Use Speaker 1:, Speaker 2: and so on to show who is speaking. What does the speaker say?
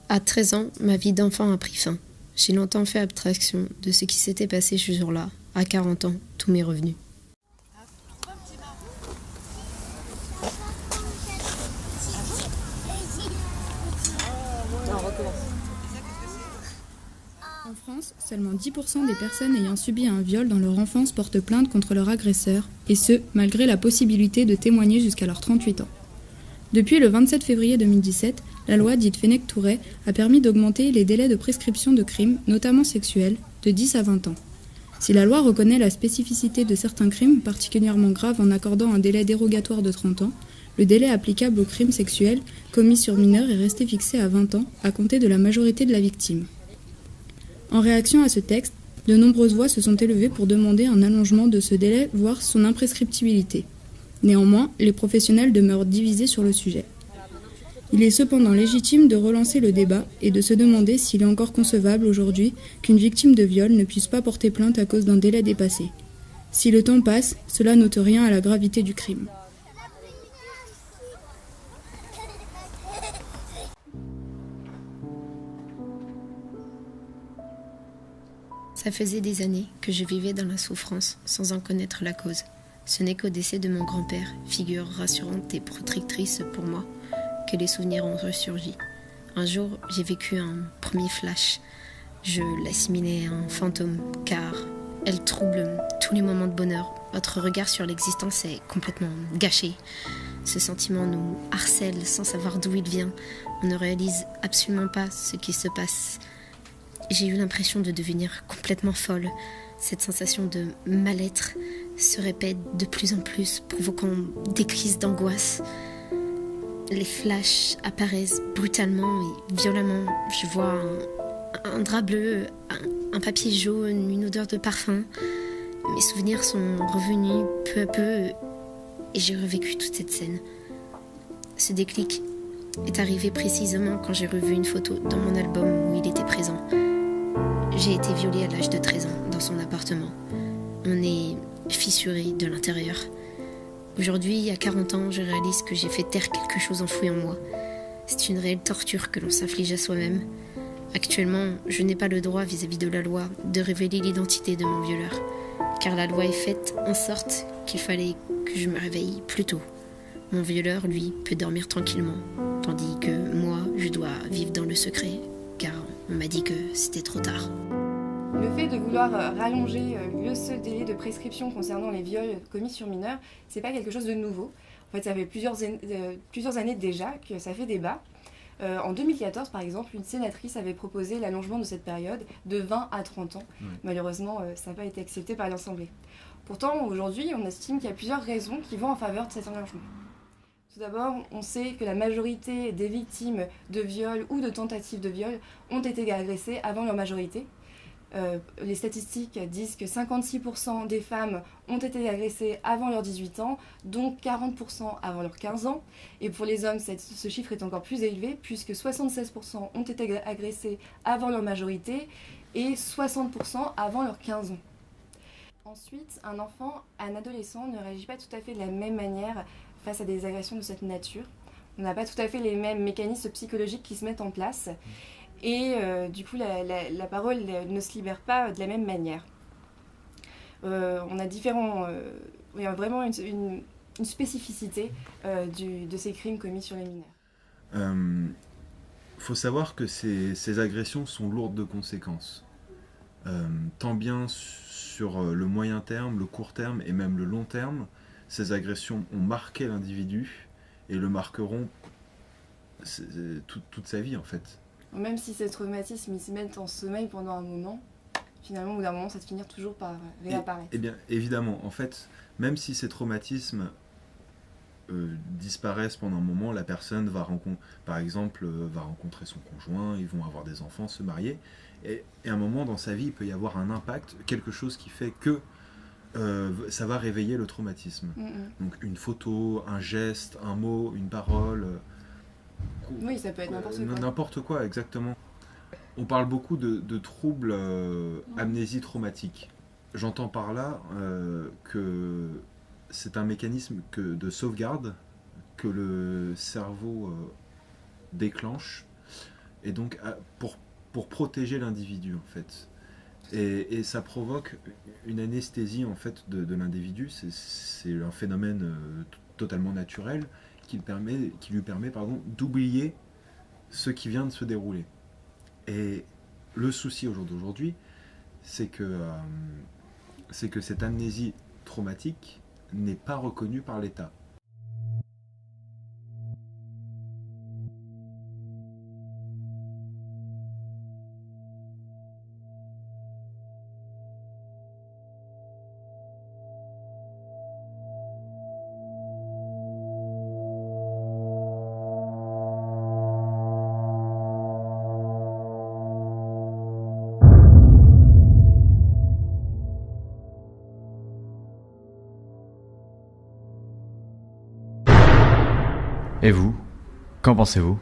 Speaker 1: À 13 ans, ma vie d'enfant a pris fin. J'ai longtemps fait abstraction de ce qui s'était passé ce jour-là. À 40 ans, tout m'est revenu.
Speaker 2: En France, seulement 10% des personnes ayant subi un viol dans leur enfance portent plainte contre leur agresseur, et ce, malgré la possibilité de témoigner jusqu'à leurs 38 ans. Depuis le 27 février 2017, la loi dite Fenech-Tourret a permis d'augmenter les délais de prescription de crimes, notamment sexuels, de 10 à 20 ans. Si la loi reconnaît la spécificité de certains crimes particulièrement graves en accordant un délai dérogatoire de 30 ans, le délai applicable aux crimes sexuels commis sur mineurs est resté fixé à 20 ans à compter de la majorité de la victime. En réaction à ce texte, de nombreuses voix se sont élevées pour demander un allongement de ce délai, voire son imprescriptibilité. Néanmoins, les professionnels demeurent divisés sur le sujet. Il est cependant légitime de relancer le débat et de se demander s'il est encore concevable aujourd'hui qu'une victime de viol ne puisse pas porter plainte à cause d'un délai dépassé. Si le temps passe, cela n'ôte rien à la gravité du crime.
Speaker 1: Ça faisait des années que je vivais dans la souffrance sans en connaître la cause. Ce n'est qu'au décès de mon grand-père, figure rassurante et protectrice pour moi, que les souvenirs ont ressurgi. Un jour, j'ai vécu un premier flash. Je l'assimilais à un fantôme, car elle trouble tous les moments de bonheur. Votre regard sur l'existence est complètement gâché. Ce sentiment nous harcèle sans savoir d'où il vient. On ne réalise absolument pas ce qui se passe. J'ai eu l'impression de devenir complètement folle. Cette sensation de mal-être se répète de plus en plus, provoquant des crises d'angoisse. Les flashs apparaissent brutalement et violemment. Je vois un drap bleu, un papier jaune, une odeur de parfum. Mes souvenirs sont revenus peu à peu et j'ai revécu toute cette scène. Ce déclic est arrivé précisément quand j'ai revu une photo dans mon album où il était présent. J'ai été violée à l'âge de 13 ans dans son appartement. On est fissuré de l'intérieur. Aujourd'hui, à 40 ans, je réalise que j'ai fait taire quelque chose enfoui en moi. C'est une réelle torture que l'on s'inflige à soi-même. Actuellement, je n'ai pas le droit vis-à-vis de la loi de révéler l'identité de mon violeur, car la loi est faite en sorte qu'il fallait que je me réveille plus tôt. Mon violeur, lui, peut dormir tranquillement, tandis que moi, je dois vivre dans le secret, car on m'a dit que c'était trop tard.
Speaker 3: Le fait de vouloir rallonger le seul délai de prescription concernant les viols commis sur mineurs, c'est pas quelque chose de nouveau. En fait, ça fait plusieurs années déjà que ça fait débat. En 2014, par exemple, une sénatrice avait proposé l'allongement de cette période de 20 à 30 ans. Malheureusement, ça n'a pas été accepté par l'Assemblée. Pourtant, aujourd'hui, on estime qu'il y a plusieurs raisons qui vont en faveur de cet allongement. Tout d'abord, on sait que la majorité des victimes de viol ou de tentatives de viol ont été agressées avant leur majorité. Les statistiques disent que 56% des femmes ont été agressées avant leurs 18 ans, dont 40% avant leurs 15 ans. Et pour les hommes, ce chiffre est encore plus élevé, puisque 76% ont été agressés avant leur majorité et 60% avant leurs 15 ans. Ensuite, un enfant, un adolescent ne réagit pas tout à fait de la même manière face à des agressions de cette nature. On n'a pas tout à fait les mêmes mécanismes psychologiques qui se mettent en place. Et du coup, la parole ne se libère pas de la même manière. On a il y a vraiment une spécificité de ces crimes commis sur les mineurs.
Speaker 4: Faut savoir que ces agressions sont lourdes de conséquences. Tant bien sur le moyen terme, le court terme et même le long terme, ces agressions ont marqué l'individu et le marqueront toute sa vie en fait.
Speaker 3: Même si ces traumatismes ils se mettent en sommeil pendant un moment, finalement au bout d'un moment ça te finit toujours par réapparaître.
Speaker 4: Eh bien évidemment, en fait, même si ces traumatismes disparaissent pendant un moment, la personne va rencontrer son conjoint, ils vont avoir des enfants, se marier, et à un moment dans sa vie il peut y avoir un impact, quelque chose qui fait que ça va réveiller le traumatisme. Donc une photo, un geste, un mot, une parole.
Speaker 3: Oui, ça peut être n'importe quoi.
Speaker 4: N'importe quoi, exactement. On parle beaucoup de troubles amnésie traumatique. J'entends par là que c'est un mécanisme de sauvegarde que le cerveau déclenche et donc pour protéger l'individu en fait. Et ça provoque une anesthésie en fait de l'individu. C'est un phénomène totalement naturel qui lui permet d'oublier ce qui vient de se dérouler. Et le souci au jour d'aujourd'hui, c'est que cette amnésie traumatique n'est pas reconnue par l'État.
Speaker 5: Et vous, qu'en pensez-vous ?